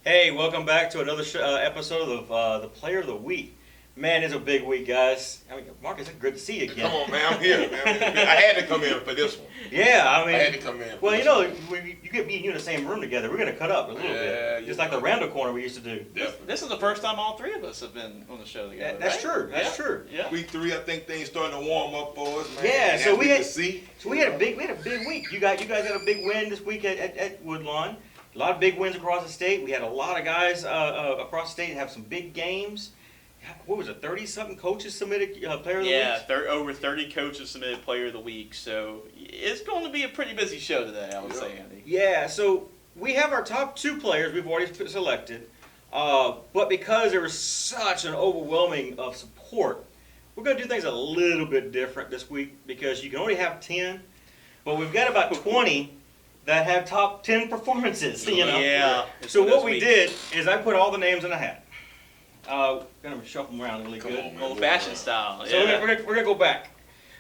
Hey, welcome back to another episode of the Player of the Week. Man, it's a big week, guys. I mean, Marcus, it's good to see you again. Come on, man. I'm here, man. I had to come in for this one. Yeah, I mean. I had to come in. Well, you know, when you get me and you in the same room together, we're going to cut up a little bit. Just like the Randall corner we used to do. This is the first time all three of us have been on the show together. That's right? true. That's true. Yeah. Week 3, I think things starting to warm up for us, man. Yeah, and so we had see. So we had a big week. You guys had a big win this week at Woodlawn. A lot of big wins across the state. We had a lot of guys across the state have some big games. What was it? 30-something coaches submitted Player of the Week. Yeah, over 30 coaches submitted Player of the Week, so it's going to be a pretty busy show today, I would say, Andy. Yeah, so we have our top 2 players we've already selected, but because there was such an overwhelming of support, we're going to do things a little bit different this week because you can only have 10, but we've got about 20 that have top 10 performances, you know? Yeah. So what we did is I put all the names in a hat. Gonna shuffle them around really good. Old-fashioned style. So we're gonna go back.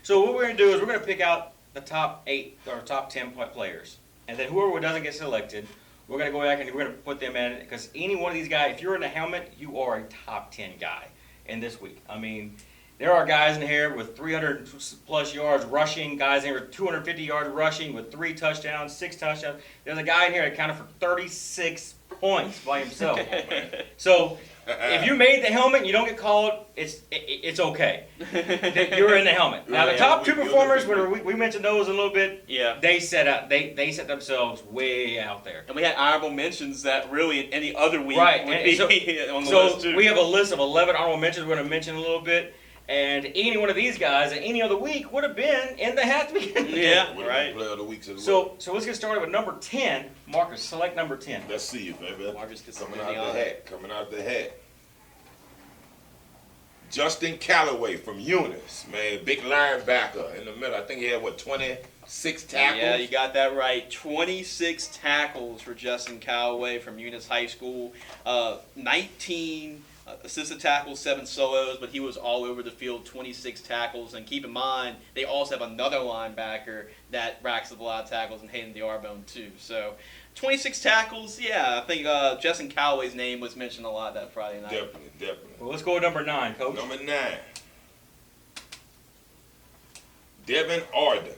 So what we're gonna do is we're gonna pick out the top 8 or top 10 players, and then whoever doesn't get selected, we're gonna go back and we're gonna put them in because any one of these guys, if you're in the helmet, you are a top 10 guy in this week. I mean, there are guys in here with 300 plus yards rushing, guys in here with 250 yards rushing with 3 touchdowns, 6 touchdowns. There's a guy in here that counted for 36 points by himself. So if you made the helmet and you don't get called, it's okay. You're in the helmet. Now the top 2 performers, we mentioned those a little bit. Yeah. They set themselves way out there. And we had honorable mentions that really in any other week Right. would be on the So list too. we have a list of 11 honorable mentions we're going to mention a little bit. And any one of these guys at any other week would have been in the hat to begin with. Yeah, right. Player of the week as So let's get started with number 10. Marcus, select number 10. Let's see you, baby. Marcus gets Coming something out on the it. hat. Coming out the hat. Justin Callaway from Eunice, man. Big linebacker in the middle. I think he had, 26 tackles? Yeah, you got that right. 26 tackles for Justin Callaway from Eunice High School. 19 assisted tackles, 7 solos, but he was all over the field, 26 tackles. And keep in mind, they also have another linebacker that racks up a lot of tackles and Hayden D'Arbone too. So 26 tackles, yeah, I think Justin Callaway's name was mentioned a lot that Friday night. Definitely. Well, let's go with number 9, Coach. Number 9. Devin Arden.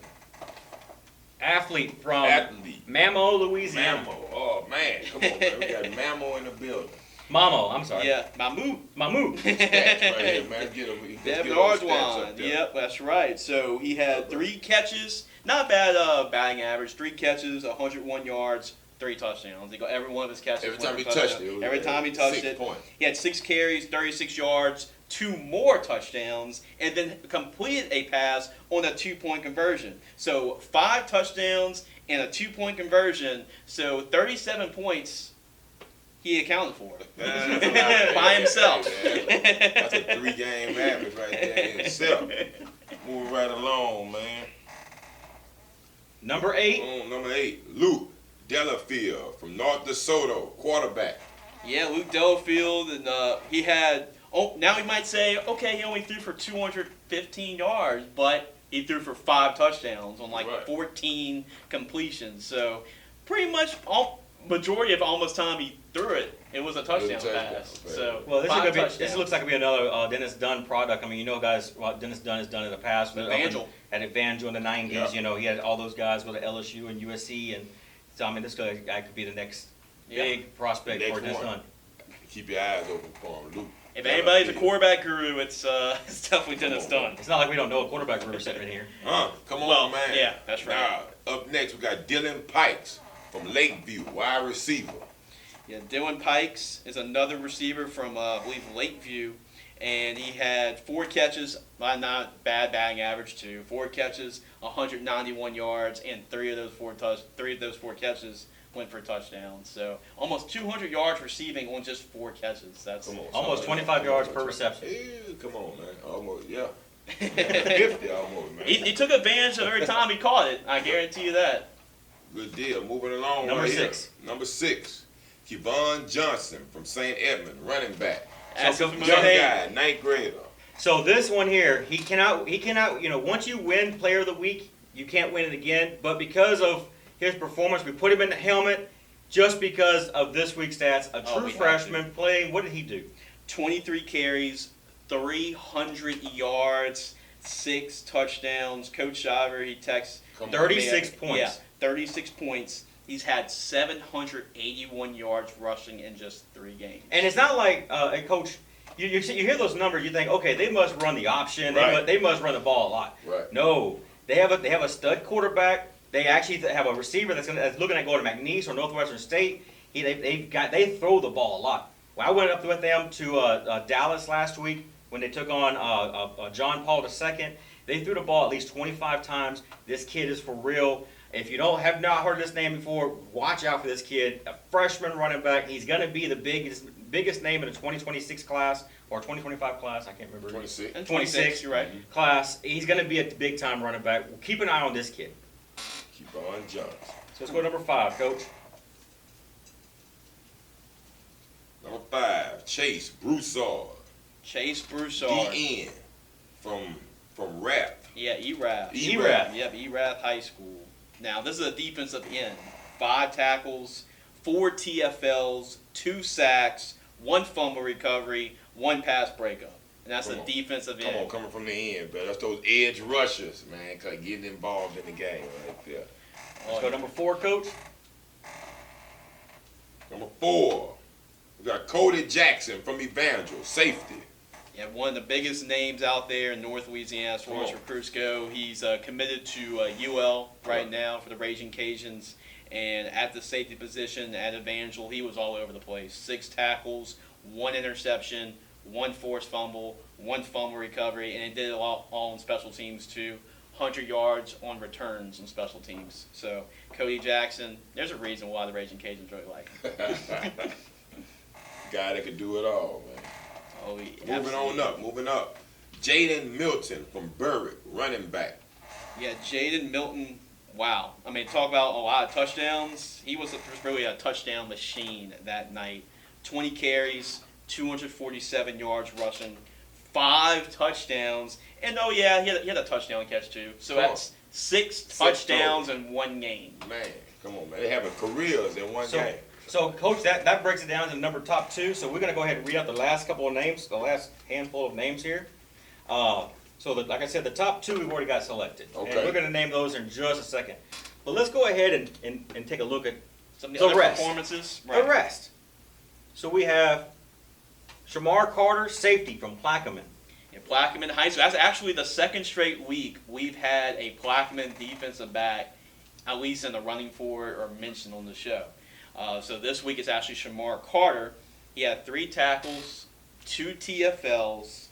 Athlete from Athlete. Mamo, Louisiana. Mammo. Oh, man. Come on, man. We got Mammo in the building. Mamo, I'm sorry. Yeah, Mamu. Mamu. That's right here, man. Get him. Devin Arden. Yep, that's right. So he had 3 catches, not bad batting average, 3 catches, 101 yards, 3 touchdowns. He got every one of his catches. Every time he touched touched it. Every time he touched 6 it. points. He had 6 carries, 36 yards, 2 more touchdowns, and then completed a pass on a 2-point conversion. So 5 touchdowns and a 2-point conversion. So 37 points he accounted for by himself. That's a 3-game average right there in itself. Moving right along, man. Number 8. Number 8, Luke Delafield from North DeSoto, quarterback. Yeah, Luke Delafield, and he had. Oh, now we might say, okay, he only threw for 215 yards, but he threw for 5 touchdowns on like 14 completions. So pretty much majority of almost time he threw it, it was a touchdown pass. So Well, this looks like it'll be another Dennis Dunn product. I mean, you know, guys, what Dennis Dunn has done in the past. Evangel. At Evangel in the 90s, Yeah. you know, he had all those guys with LSU and USC. And so, I mean, this guy could be the next big prospect for Dennis Dunn. Keep your eyes open for him, Luke. If anybody's a quarterback guru, it's definitely Dennis Dunn. It's not like we don't know a quarterback guru sitting in here. Come on, man. Yeah, that's right. Now, up next, we got Dylan Pikes from Lakeview, wide receiver. Yeah, Dylan Pikes is another receiver from, I believe, Lakeview, and he had 4 catches, not bad batting average too. 4 catches, 191 yards, and 3 of those 4 catches went for touchdowns. So almost 200 yards receiving on just 4 catches. That's almost 25 yards per reception. Hey, come on, man. Almost, yeah. 50 almost, man. He took advantage of every time he caught it. I guarantee you that. Good deal. Moving along. Number right 6. Here. Number 6. Kevon Johnson from St. Edmund, running back. Young guy, 9th grader. So this one here, he cannot, you know, once you win Player of the Week, you can't win it again. But because of his performance, we put him in the helmet. just because of this week's stats. A true we have freshman playing. What did he do? 23 carries, 300 yards, 6 touchdowns. Coach Shiver, he texts 36 points. Yeah, 36 points. He's had 781 yards rushing in just 3 games. And it's not like a coach. You hear those numbers, you think, okay, they must run the option. Right. They must run the ball a lot. Right. No, they have a stud quarterback. They actually have a receiver that's looking at going to McNeese or Northwestern State. They throw the ball a lot. Well, I went up with them to Dallas last week when they took on John Paul II. They threw the ball at least 25 times. This kid is for real. If you have not heard this name before, watch out for this kid. A freshman running back. He's going to be the biggest name in the 2026 class or 2025 class. I can't remember. 26. And 26, you're right. Class. He's going to be a big-time running back. Keep an eye on this kid. Keep on Jones. So let's go to number 5, Coach. Number 5, Chase Broussard. Chase Broussard. DN from Rap. Yeah, ERAF. ERAF. Yep, ERAF High School. Now, this is a defensive end. 5 tackles, 4 TFLs, 2 sacks, 1 fumble recovery, 1 pass breakup. And that's a defensive end. Come on, coming from the end, but that's those edge rushers, man, getting involved in the game right there. Let's go number 4, Coach. Number 4, we got Cody Jackson from Evangel, safety. Yeah, one of the biggest names out there in North Louisiana as far as recruits go. He's committed to UL right now for the Raging Cajuns. And at the safety position at Evangel, he was all over the place. 6 tackles, 1 interception, 1 forced fumble, 1 fumble recovery, and he did it all on special teams too. 100 yards on returns on special teams. So Cody Jackson, there's a reason why the Raging Cajuns really like him. Guy that could do it all, man. Oh, Moving up. Jaden Milton from Berwick, running back. Yeah, Jaden Milton, wow. I mean, talk about a lot of touchdowns. He was really a touchdown machine that night. 20 carries, 247 yards rushing, 5 touchdowns. And, he had a touchdown catch, too. So that's 6 touchdowns in 1 game. Man, come on, man. They having careers in one game. So, Coach, that breaks it down to the top 2. So we're going to go ahead and read out the last couple of names, the last handful of names here. Like I said, the top 2 we've already got selected. Okay. And we're going to name those in just a second. But let's go ahead and take a look at some of the other rest. Performances. Right. The rest. So we have Shamar Carter, safety from Plaquemine. In Plaquemine High School. That's actually the 2nd straight week we've had a Plaquemine defensive back, at least in the running for it or mentioned on the show. So this week it's actually Shamar Carter. He had 3 tackles, 2 TFLs,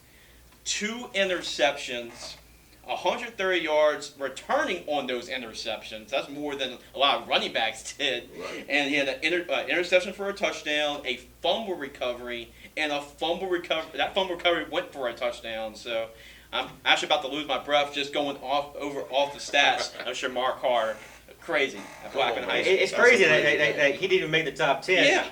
2 interceptions, 130 yards returning on those interceptions. That's more than a lot of running backs did. Right. And he had an interception for a touchdown, a fumble recovery, and a fumble recovery. That fumble recovery went for a touchdown. So I'm actually about to lose my breath just going off the stats of Shamar Carter. Crazy. It's crazy that he didn't even make the top 10. Yeah.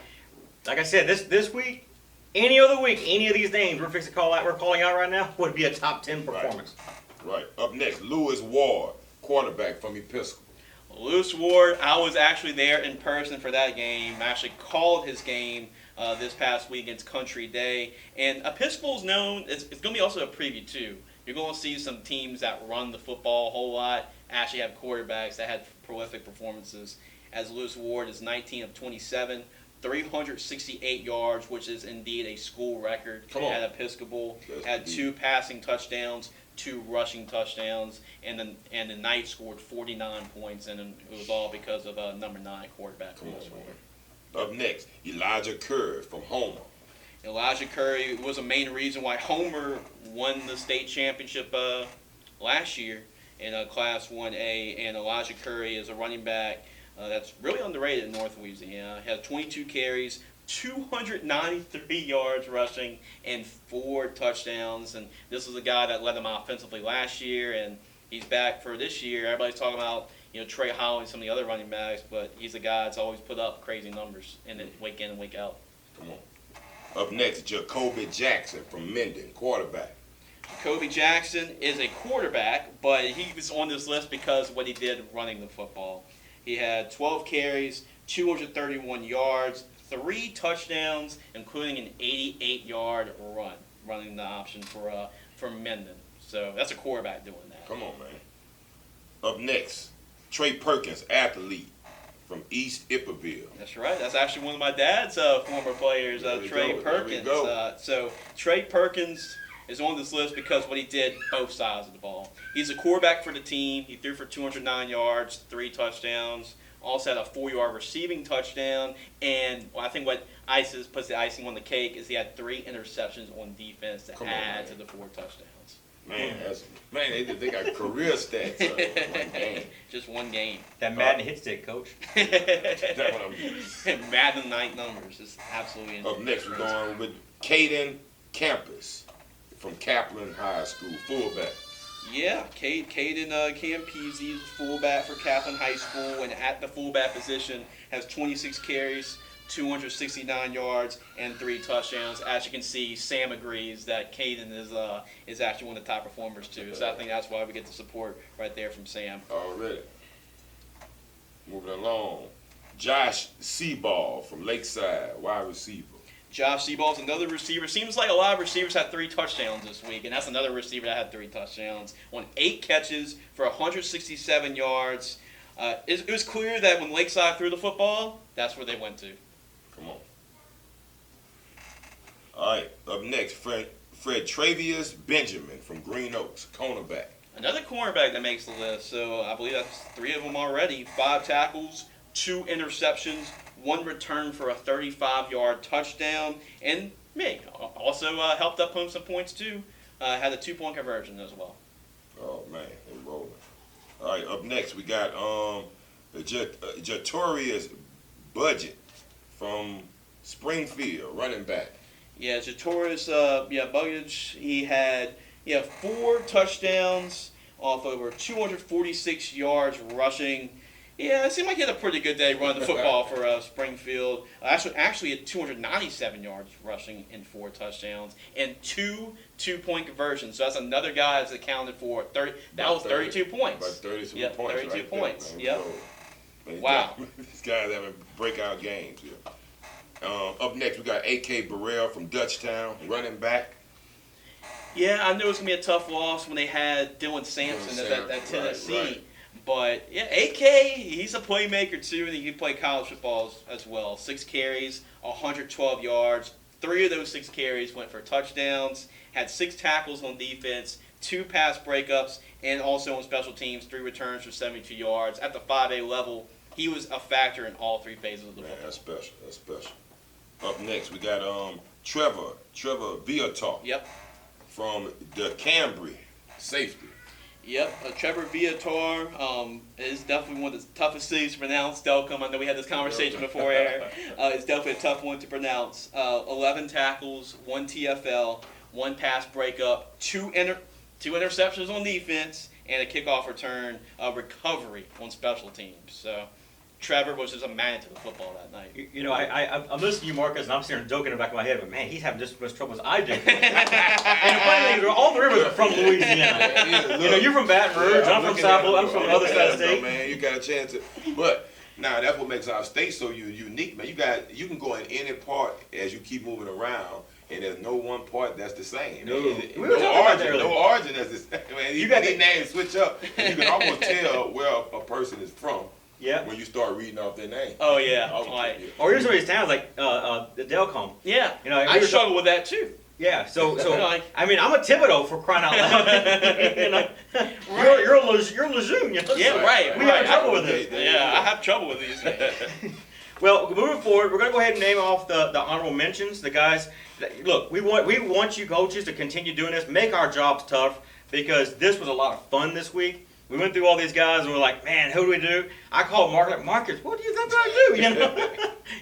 Like I said, this week, any other week, any of these names we're calling out right now would be a top 10 performance. Right. Up next, Lewis Ward, quarterback from Episcopal. Lewis Ward, I was actually there in person for that game. I actually called his game this past week against Country Day. And Episcopal's known, it's going to be also a preview too. You're going to see some teams that run the football a whole lot actually have quarterbacks that had prolific performances. As Lewis Ward is 19 of 27, 368 yards, which is indeed a school record at Episcopal. Had 2 passing touchdowns, 2 rushing touchdowns, and the Knights scored 49 points, and it was all because of number 9 quarterback. Up next, Elijah Curry from Homer. Elijah Curry was a main reason why Homer won the state championship last year in Class 1A, and Elijah Curry is a running back that's really underrated in North Louisiana. He had 22 carries, 293 yards rushing, and 4 touchdowns. And this was a guy that led them offensively last year, and he's back for this year. Everybody's talking about Trey Holly and some of the other running backs, but he's a guy that's always put up crazy numbers week in and week out. Come on. Up next, Jacoby Jackson from Minden, quarterback. Jacoby Jackson is a quarterback, but he was on this list because of what he did running the football. He had 12 carries, 231 yards, 3 touchdowns, including an 88-yard run, running the option for Menden. So that's a quarterback doing that. Come on, man. Up next, Trey Perkins, athlete from East Ippaville. That's right. That's actually one of my dad's former players, Trey Perkins. So Trey Perkins is on this list because what he did both sides of the ball. He's a quarterback for the team. He threw for 209 yards, 3 touchdowns. Also had a 4-yard receiving touchdown. And I think what puts the icing on the cake is he had 3 interceptions on defense to add to the 4 touchdowns. Man, they got career stats. One game. Just one game. That Madden hit stick, coach. That's what I'm doing. Madden night numbers is absolutely insane. Up next, we're going with Caden Campus from Kaplan High School, fullback. Yeah, Caden Campese is fullback for Kaplan High School, and at the fullback position has 26 carries, 269 yards, and 3 touchdowns. As you can see, Sam agrees that Caden is actually one of the top performers too. So I think that's why we get the support right there from Sam. Already. Moving along, Josh Seaball from Lakeside, wide receiver. Josh Seaball's another receiver. Seems like a lot of receivers had 3 touchdowns this week, and that's another receiver that had 3 touchdowns on 8 catches for 167 yards. It was clear that when Lakeside threw the football, that's where they went to. Come on. All right, up next, Fred Travius Benjamin from Green Oaks, cornerback. Another cornerback that makes the list. So I believe that's 3 of them already. 5 tackles, 2 interceptions, 1 return for a 35-yard touchdown, and also helped up home some points too. Had a 2-point conversion as well. Oh man, they rolling. All right, up next we got Jatorius Budget from Springfield, running back. Yeah, Jatorius Buggage, he had 4 touchdowns off over 246 yards rushing. Yeah, it seemed like he had a pretty good day running the football for Springfield. Actually had 297 yards rushing and 4 touchdowns and 2 2-point conversions. So that's another guy that's accounted for 30. That was 32 points. About 32 yep, points. 32 right points. There, yep. Man, Wow. These guys having breakout games here. Up next, we got A.K. Burrell from Dutchtown, running back. Yeah, I knew it was going to be a tough loss when they had Dylan Sampson at Tennessee. Right. But, yeah, AK, he's a playmaker, too, and he can play college football as well. 6 carries, 112 yards. 3 of those 6 carries went for touchdowns. Had 6 tackles on defense, 2 pass breakups, and also on special teams, 3 returns for 72 yards. At the 5A level, he was a factor in all 3 phases of the football. That's special. That's special. Up next, we got Trevor Viator. Yep. From the Cambry, safety. Yep, Trevor Viator is definitely one of the toughest cities to pronounce. Delcom, I know we had this conversation before air. It's definitely a tough one to pronounce. 11 tackles, 1 TFL, 1 pass breakup, 2 interceptions on defense, and a kickoff return recovery on special teams. So Trevor was just a man to the football that night. You know, I'm listening to you, Marcus, and I'm sitting there joking in the back of my head, but man, he's having just as much trouble as I do. And the funny thing is, all 3 of us are from Louisiana. You know, you're from Baton Rouge, I'm from South Louisiana, I'm from the other side of the state. Man, you got a chance to, but now that's what makes our state so unique, man. You can go in any part as you keep moving around. And there's no one part that's the same. No, no origin that's the same. Man, you got the names switch up. And you can almost tell where a person is from. Yeah. When you start reading off their name. Oh yeah. Or here's some of these towns like Delcom. Yeah. You know, I struggle with that too. Yeah. So I mean, I'm a Thibodeau for crying out loud. You know, you're LeJeune. You know? Yeah. Right. We have trouble with this. Yeah, I have trouble with these. Well, moving forward, we're going to go ahead and name off the honorable mentions. The guys, look, we want you coaches to continue doing this, make our jobs tough, because this was a lot of fun this week. We went through all these guys and we're like, man, who do we do? I called Marcus, what do you think I do? You know,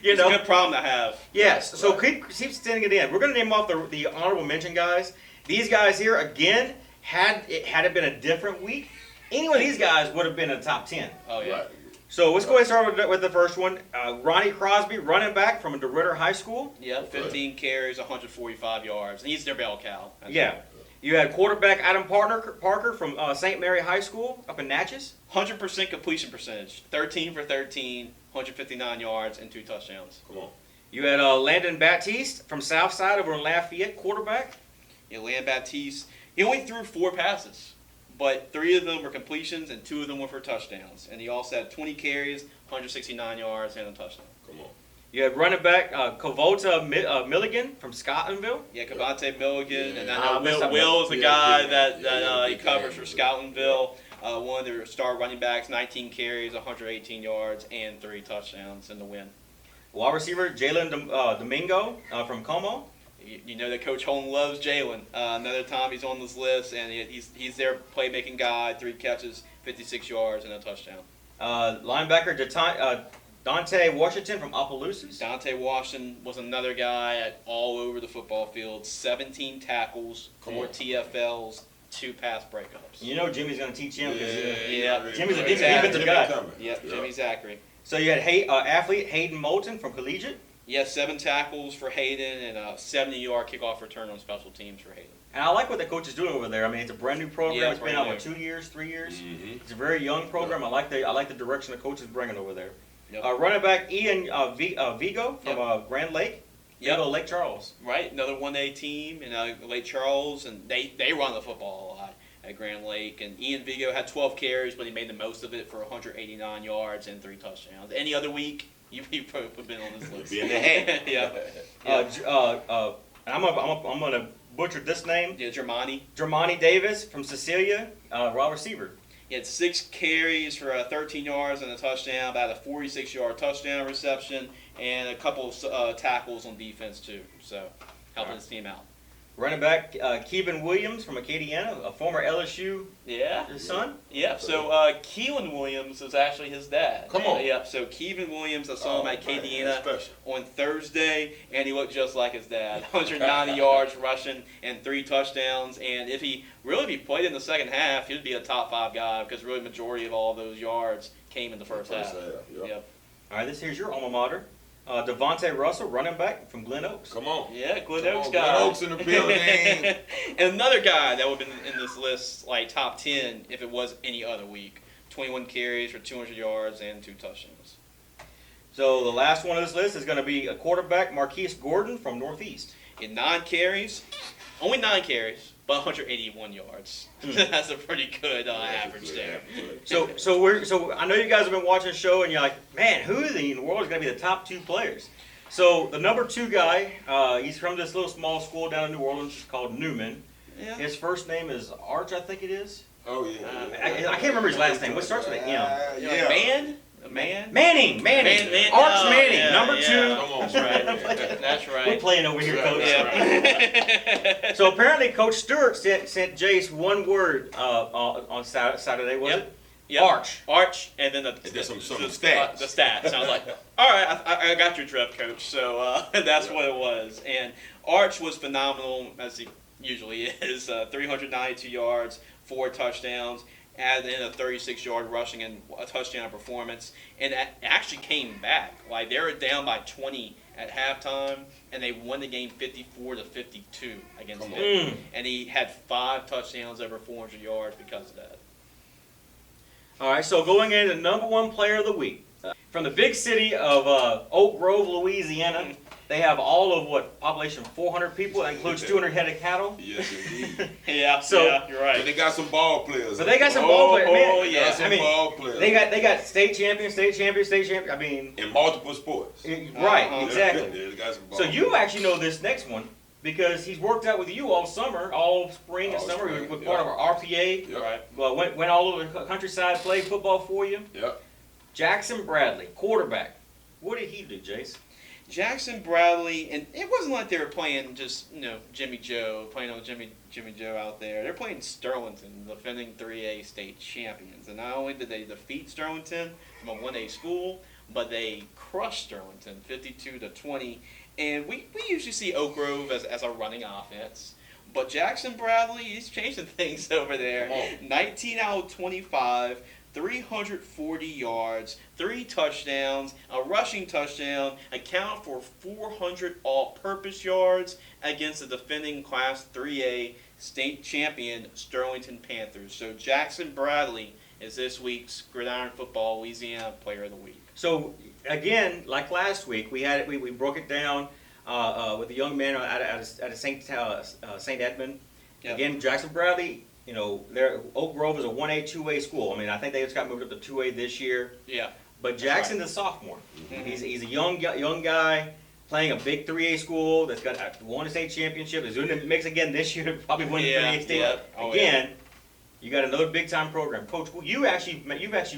it's a good problem to have. Yes. So keep sending it in. We're going to name off the honorable mention guys. These guys here, again, had it been a different week, any one of these guys would have been in the top 10. Oh yeah. Right. So let's go ahead and start with the first one. Ronnie Crosby, running back from Gridiron High School. Yeah, 15 carries, 145 yards. And he's their bell cow. Yeah. You had quarterback Adam Parker from St. Mary High School up in Natchez. 100% completion percentage. 13 for 13, 159 yards, and 2 touchdowns. Come on. You had Landon Baptiste from Southside over in Lafayette, quarterback. Yeah, Landon Baptiste, he only threw 4 passes, but 3 of them were completions and 2 of them were for touchdowns. And he also had 20 carries, 169 yards, and a touchdown. Come on. You had running back Kovota Milligan from Scotlandville. Yeah, Cavante Milligan, Yeah. and I know Will Will is the Yeah, guy big that, man. Yeah, he big covers man. for Scoutonville. One of their star running backs, 19 carries, 118 yards, and 3 touchdowns in the win. Wide receiver Jalen Domingo from Como. You know that Coach Holden loves Jalen. Another time he's on this list, and he's their playmaking guy. 3 catches, 56 yards, and a touchdown. Linebacker Dante Washington from Opelousas. Dante Washington was another guy all over the football field. 17 tackles, Come 4 on. TFLs, 2 pass breakups. You know Jimmy's going to teach him. 'Cause, Yeah. Jimmy's a Jimmy defensive guy. Yep, Jimmy Zachary. So you had athlete Hayden Moulton from Collegiate. Yeah, 7 tackles for Hayden and a 70-yard kickoff return on special teams for Hayden. And I like what the coach is doing over there. I mean, it's a brand new program. Yeah, It's been brand out for new. 2 years, 3 years. Mm-hmm. It's a very young program. I like the direction the coach is bringing over there. Yep. Running back Ian Vigo from Grand Lake. Yep. Go to Lake Charles. Right, another 1A team in Lake Charles, and they run the football a lot at Grand Lake. And Ian Vigo had 12 carries, but he made the most of it for 189 yards and 3 touchdowns. Any other week, you probably would have been on this list. Be in the hat. Yeah. And I'm gonna butcher this name. Yeah, Germani. Jermani Davis from Cecilia, wide receiver. He had 6 carries for 13 yards and a touchdown, about a 46-yard touchdown reception, and a couple of tackles on defense too. So helping his team out. Running back Keevan Williams from Acadiana, a former LSU Yeah. son. Yeah, so Keelan Williams is actually his dad. Come on. Yeah, so Keevan Williams, I saw him at Acadiana Special. on Thursday, and he looked just like his dad. 190 yards rushing and 3 touchdowns. And if he played in the second half, he'd be a top 5 guy because really majority of all those yards came in the first half. Yep. All right, here's your alma mater. Devonte Russell, running back from Glen Oaks. Come on. Yeah, Glen Come Oaks on, guy. Glen Oaks in the building. And another guy that would have been in this list, like top 10, if it was any other week. 21 carries for 200 yards and 2 touchdowns. So the last one of this list is going to be a quarterback, Marquis Gordon from Northeast. In 9 carries, only 9 carries, but 181 yards. That's a pretty good average there. So I know you guys have been watching the show and you're like, man, who in the world is going to be the top 2 players? So the number 2 guy, he's from this little small school down in New Orleans called Newman. Yeah. His first name is Arch, I think it is. Oh, yeah. I can't remember his last name. What starts with an M? You're like, man? A man? Manning. Arch Manning, number 2. Come on, That's right. That's right. We're playing over here, Coach. Yeah. So apparently Coach Stewart sent Jace one word on Saturday, was it? Yep. Arch, and then some the stats. The stats. I was like, all right, I got your drift, Coach. So that's what it was. And Arch was phenomenal, as he usually is. 392 yards, 4 touchdowns, added in a 36-yard rushing and a touchdown performance. And it actually came back. Like, they were down by 20 at halftime, and they won the game 54-52 against him. And he had 5 touchdowns over 400 yards because of that. All right, so going into the number 1 player of the week. From the big city of Oak Grove, Louisiana, they have all of population 400 people. That includes 200 head of cattle. Yes, indeed. Yeah, you're right. But they got some ball players. But they got some ball players. Man, Oh, yeah. Got some ball players. They got state champion. I mean, in multiple sports. right, exactly. They got some ball So you actually know this next one because he's worked out with you all summer, all spring and All summer. spring, He was yeah. part of our RPA. Yep. Right. Well, went all over the countryside, played football for you. Yep. Jackson Bradley, quarterback. What did he do, Jace? Jackson Bradley, and it wasn't like they were playing just, Jimmy Joe, playing on Jimmy Joe out there. They're playing Sterlington, defending 3A state champions. And not only did they defeat Sterlington from a 1A school, but they crushed Sterlington 52-20. And we usually see Oak Grove as a running offense. But Jackson Bradley, he's changing things over there. 19 out of 25. 340 yards, 3 touchdowns, a rushing touchdown, account for 400 all-purpose yards against the defending Class 3A state champion Sterlington Panthers. So Jackson Bradley is this week's Gridiron Football Louisiana Player of the Week. So again, like last week, we broke it down with a young man out of St. Edmund. Yep. Again, Jackson Bradley. You know, Oak Grove is a 1A, 2A school. I mean, I think they just got moved up to 2A this year. Yeah. But Jackson's a sophomore. Mm-hmm. He's a young guy playing a big 3A school that's got won a state championship. Is in the mix again this year to probably win the 3A state. Yeah. Again, you got another big time program, Coach. You've actually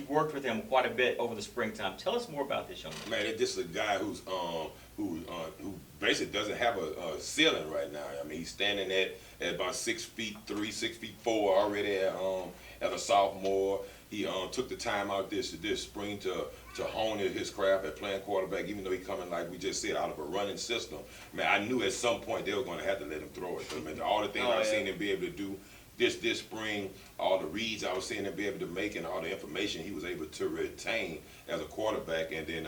worked with him quite a bit over the springtime. Tell us more about this young man. Man, this is a guy who basically doesn't have a ceiling right now. I mean, he's standing at about 6'3", 6'4" already as a sophomore. He took the time out this spring to hone his craft at playing quarterback, even though he coming, like we just said, out of a running system. Man, I knew at some point they were going to have to let him throw it. I mean, all the things I've seen him be able to do this spring, all the reads I was seeing him be able to make, and all the information he was able to retain as a quarterback, and then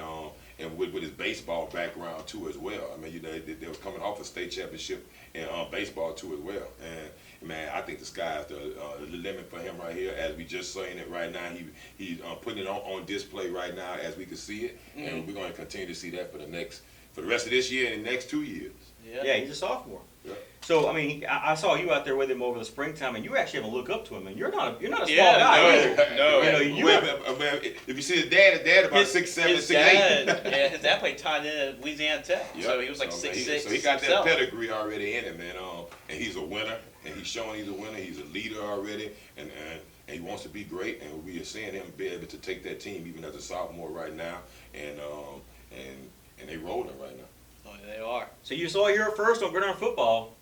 and with his baseball background too as well. I mean, you know, they was coming off a state championship in baseball too as well. And man, I think the sky's the limit for him right here. As we just saying it right now, he's putting it on display right now as we can see it, and we're going to continue to see that for the rest of this year and the next 2 years. Yeah, he's a sophomore. Yeah. So I mean, I saw you out there with him over the springtime, and you actually have a look up to him, and you're not a small guy either. No, you know, if you see his dad about 6'7", 6'8". Yeah, his dad played tight end at Louisiana Tech, so he was like 6'6". So he got that pedigree already in him, man. And he's a winner, and he's showing he's a winner. He's a leader already, and he wants to be great. And we are seeing him be able to take that team even as a sophomore right now, and they rolling right now. Oh, they are. So you saw here first on Gridiron Football,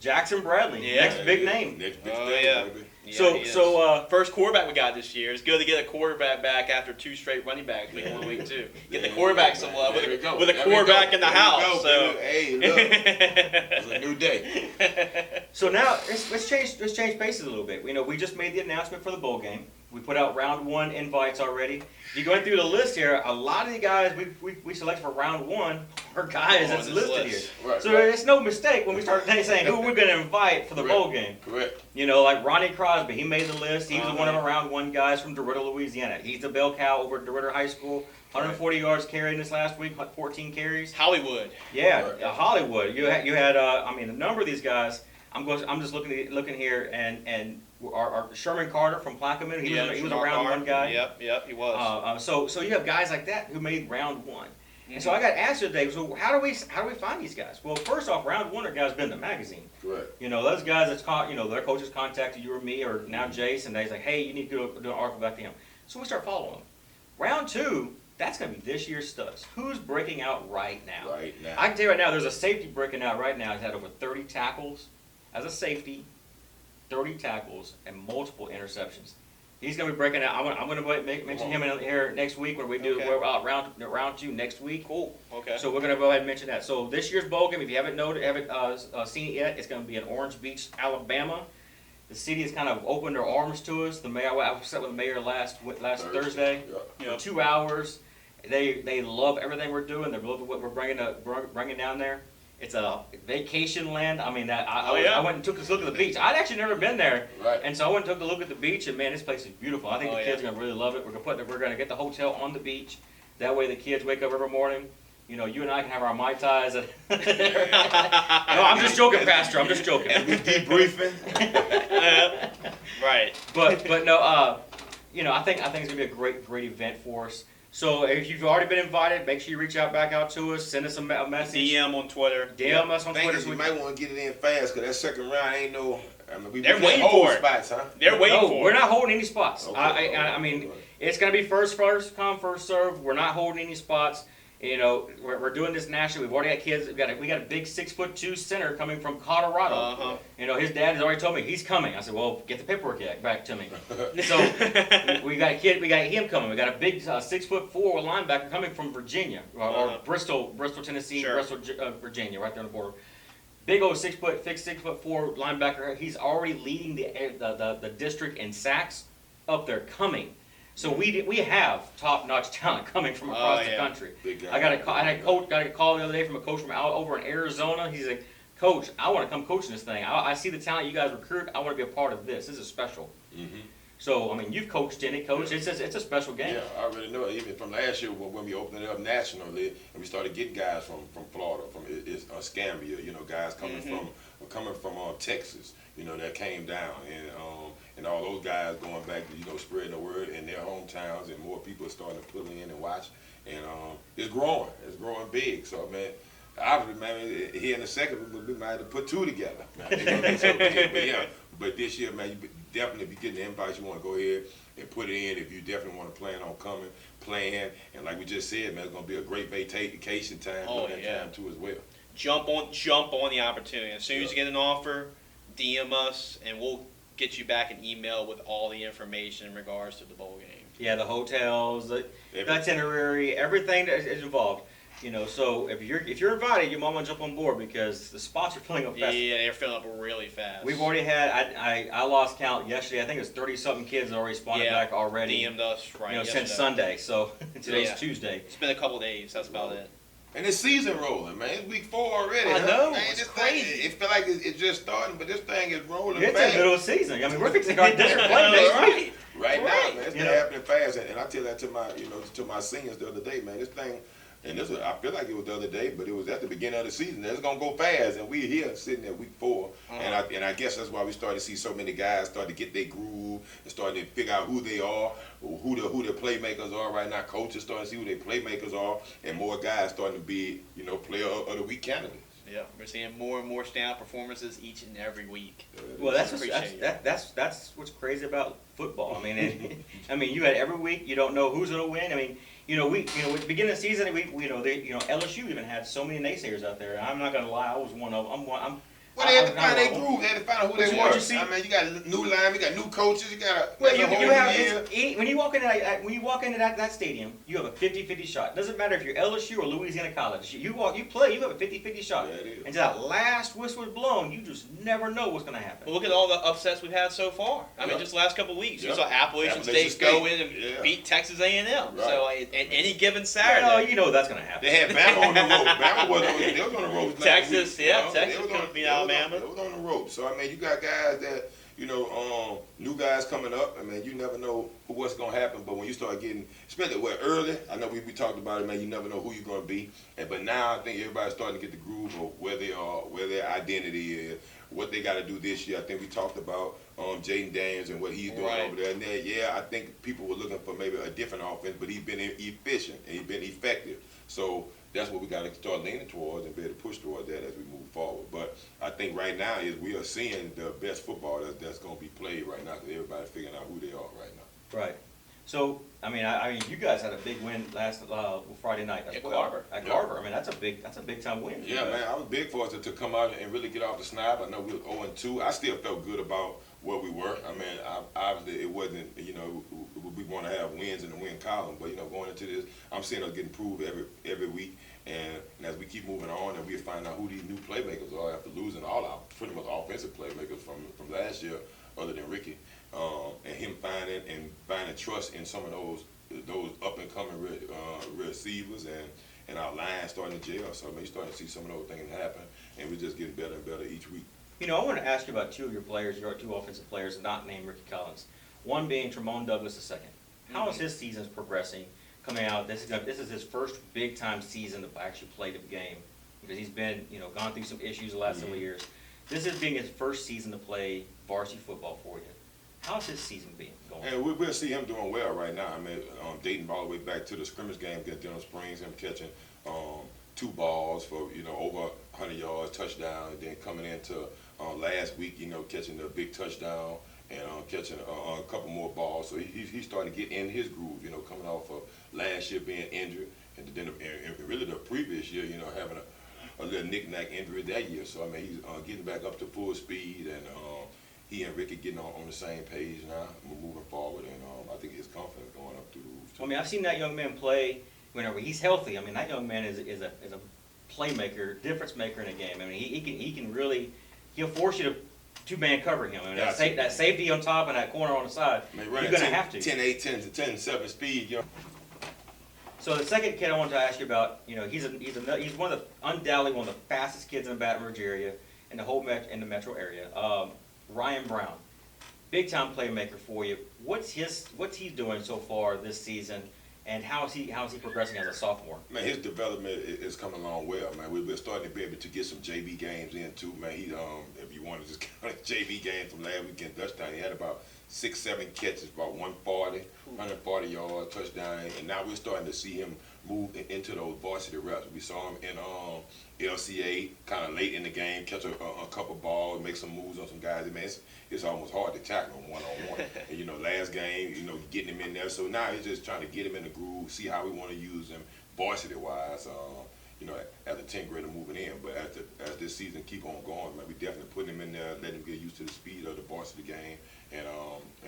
Jackson Bradley, next big name. Next big name, baby. Yeah, so first quarterback we got this year. It's good to get a quarterback back after 2 straight running backs, week 1, week 2. Get the quarterback some love with a quarterback in the house. So hey, look, it's a new day. So now let's change paces a little bit. You know, we just made the announcement for the bowl game. We put out round 1 invites already. You're going through the list here. A lot of the guys we selected for round 1 are guys that's listed here. Right, so it's no mistake when we start saying who we're going to invite for the bowl game. Correct. You know, like Ronnie Crosby, he made the list. He was one of the round 1 guys from DeRidder, Louisiana. He's the bell cow over at DeRidder High School. 140 yards carried this last week, 14 carries. Hollywood. Yeah, Hollywood. You had I mean, a number of these guys. I'm just looking here, and our Shamar Carter from Plaquemine, he was a round 1 guy. Yep, he was. So you have guys like that who made round 1. And so I got asked today, so how do we find these guys? Well, first off, round 1 are guys been in the magazine. Correct. You know, those guys their coaches contacted you or me or now Jace, and they's like, hey, you need to do an article about them. So we start following them. Round 2, that's going to be this year's studs. Who's breaking out right now? Right now. I can tell you right now, there's a safety breaking out right now. He's had over 30 tackles as a safety, 30 tackles, and multiple interceptions. He's going to be breaking out. I'm going to mention him in here next week when we do round 2 next week. Cool. Okay. So we're going to go ahead and mention that. So this year's bowl game, if you haven't seen it yet, it's going to be in Orange Beach, Alabama. The city has kind of opened their arms to us. The mayor, I was with the mayor last Thursday. Yeah. 2 hours. They love everything we're doing. They love what we're bringing down there. It's a vacation land. I mean, I went and took a look at the beach. I'd actually never been there, right. And so I went and took a look at the beach, and man, this place is beautiful. I think the kids are gonna really love it. We're gonna get the hotel on the beach. That way, the kids wake up every morning. You know, you and I can have our Mai Tais. No, I'm just joking, Pastor. I'm just joking. And we debriefing. Right. But no, you know, I think it's gonna be a great event for us. So if you've already been invited, make sure you reach back out to us. Send us a message. DM on Twitter. DM us on Twitter. You might want to get it in fast because that second round ain't no. I mean, they're waiting for it. Spots, huh? They're waiting for it. We're not holding any spots. Okay. I mean, it's going to be first come, first serve. We're not holding any spots. You know, we're doing this nationally. We've already got kids. We got a big 6'2" center coming from Colorado. Uh-huh. You know, his dad has already told me he's coming. I said, well, get the paperwork back to me. So we got him coming. We got a big 6'4" linebacker coming from Virginia or Bristol, Tennessee, Sure. Bristol, Virginia, right there on the border. Big old 6'4" linebacker. He's already leading the district in sacks up there coming. So we have top-notch talent coming from across the country. I got a call the other day from a coach from over in Arizona. He's like, Coach, I want to come coach in this thing. I see the talent you guys recruit. I want to be a part of this. This is special. Mm-hmm. So, I mean, you've coached in it, Coach. Yeah. It's a special game. Yeah, I already know. Even from last year when we opened it up nationally, and we started getting guys from Florida, from Scambia, guys coming from Texas, that came down, and all those guys going back to spreading the word in their hometowns, and more people are starting to pull in and watch, and it's growing big. So obviously, man, here in the second, we might have to put two together. But this year, man, you definitely be getting the invites. You want to go ahead and put it in. If you definitely want to plan on coming, playing, and like we just said, man, it's going to be a great vacation time during that time too as well. Jump on the opportunity. As soon as you get an offer, DM us, and we'll get you back an email with all the information in regards to the bowl game. Yeah, the hotels, the itinerary, everything that is involved. So if you're invited, your mom will jump on board because the spots are filling up fast. Yeah, they're filling up really fast. We've already had, I lost count yesterday. I think it was 30-something kids that already responded back already. DM'd us since Sunday. So today's Tuesday. It's been a couple days. That's about it. And it's season rolling, man. It's week 4 already. I know. Man, it's crazy. It feel like it's just starting, but this thing is rolling It's fast. the middle of the season. I mean, we're fixing to start different play next week. Right now, man. It's been happening fast. And I tell that to my, to my seniors the other day, man. This thing. And I feel like it was the other day, but it was at the beginning of the season. It's gonna go fast, and we're here sitting at week 4, and I guess that's why we started to see so many guys start to get their groove and starting to figure out who they are, who their playmakers are right now. Coaches starting to see who their playmakers are, and more guys starting to be player of the week candidates. Yeah, we're seeing more and more standout performances each and every week. Well, that's what's crazy about football. I mean, you had every week. You don't know who's gonna win. I mean. At the beginning of the season, LSU even had so many naysayers out there. I'm not gonna lie, I was one of them. Well, they had to find their groove. They had to find out who they were. You got new line, you got new coaches, you got when you walk into that stadium, you have a 50-50 shot. Doesn't matter if you're LSU or Louisiana College. You play, you have a 50-50 shot. Yeah, it is. Until that last whistle is blown, you just never know what's gonna happen. Well, look at all the upsets we've had so far. I mean, just the last couple of weeks, you saw Appalachian State go in and beat Texas A&M. Right. So at any given Saturday, that's gonna happen. They had Bama on the road. Bama was on the road. Texas, Texas could beat Alabama. It was on the rope. So you got guys that new guys coming up. You never know what's gonna happen. But when you start getting, especially early, I know we talked about it, man. You never know who you're gonna be. But now I think everybody's starting to get the groove of where they are, where their identity is, what they got to do this year. I think we talked about Jaden Daniels and what he's doing over there. And I think people were looking for maybe a different offense, but he's been efficient and he's been effective. So that's what we got to start leaning towards and be able to push toward that as we move forward. But I think right now we are seeing the best football that's going to be played right now because everybody's figuring out who they are right now. Right. So, I mean, you guys had a big win last Friday night as well. Carver. At Carver. I mean, that's a big time win. Yeah, man, I was big for us to come out and really get off the snap. I know we were 0-2. I still felt good about where we were. I mean, obviously it wasn't, we want to have wins in the win column, but going into this, I'm seeing us getting improved every week. And as we keep moving on, and we find out who these new playmakers are after losing all our pretty much offensive playmakers from last year, other than Ricky, and him finding trust in some of those up and coming receivers and our line starting to gel. So you're starting to see some of those things happen, and we're just getting better and better each week. I want to ask you about two of your players, your two offensive players, not named Ricky Collins. One being Tramone Douglas II. How is his season progressing? Coming out, this is his first big time season to actually play the game because he's been gone through some issues the last several years. This is being his first season to play varsity football for you. How's his season been going? And we'll see him doing well right now. Dating all the way back to the scrimmage game against Denham Springs, him catching 2 balls for over 100 yards, touchdown, and then coming into last week, catching the big touchdown. And catching a couple more balls, so he's starting to get in his groove. Coming off of last year being injured, and then really the previous year, having a little knick-knack injury that year. So he's getting back up to full speed, and he and Ricky getting on the same page now. We're moving forward, and I think his confidence going up through the roof. I've seen that young man play whenever he's healthy. That young man is a playmaker, difference maker in a game. He can really he'll force you to. 2-man covering him. That safety on top and that corner on the side, you're going to have to. 10-8, 10-7 speed. So the second kid I wanted to ask you about, he's undoubtedly one of the fastest kids in the Baton Rouge area. in the whole in the metro area. Ryan Brown, big time playmaker for you. What's he doing so far this season, and how is he progressing as a sophomore? Man, his development is coming along well, man. We're starting to be able to get some JV games in too, man. He if you want to just count a JV game from last weekend, touchdown, he had about 6-7 catches, about 140 yard touchdown, and now we're starting to see him move into those varsity reps. We saw him in LCA kind of late in the game, catch a couple balls, make some moves on some guys. Man, it's almost hard to tackle him one-on-one. And, last game, getting him in there. So now he's just trying to get him in the groove, see how we want to use him varsity-wise, as a 10th grader moving in. But as this season keep on going, man, we definitely putting him in there, letting him get used to the speed of the varsity game, and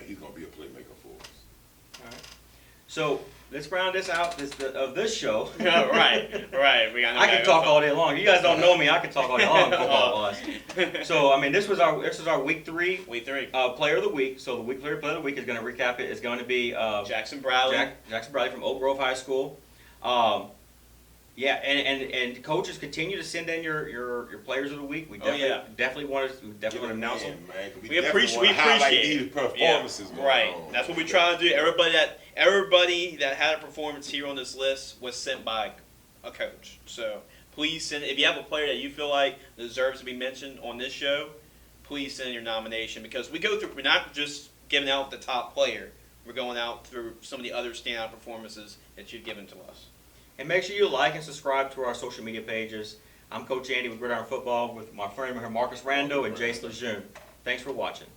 he's going to be a playmaker for us. All right. So let's round this out of this show. right. I can talk all day long. You guys don't know me. I can talk all day long football-wise. So this was our week 3. Week 3. Player of the week. So the week player of the week is going to recap it. It's going to be Jackson Bradley. Jackson Bradley from Oak Grove High School. And coaches continue to send in your players of the week. We definitely want to announce them. Man, we appreciate these performances. Right. That's what we try to do. Everybody that had a performance here on this list was sent by a coach. So please send. If you have a player that you feel like deserves to be mentioned on this show, please send in your nomination, because we go through. We're not just giving out the top player. We're going out through some of the other standout performances that you've given to us. And make sure you like and subscribe to our social media pages. I'm Coach Andy with Gridiron Football with my friend Marcus Randall and Jace LeJeune. Thanks for watching.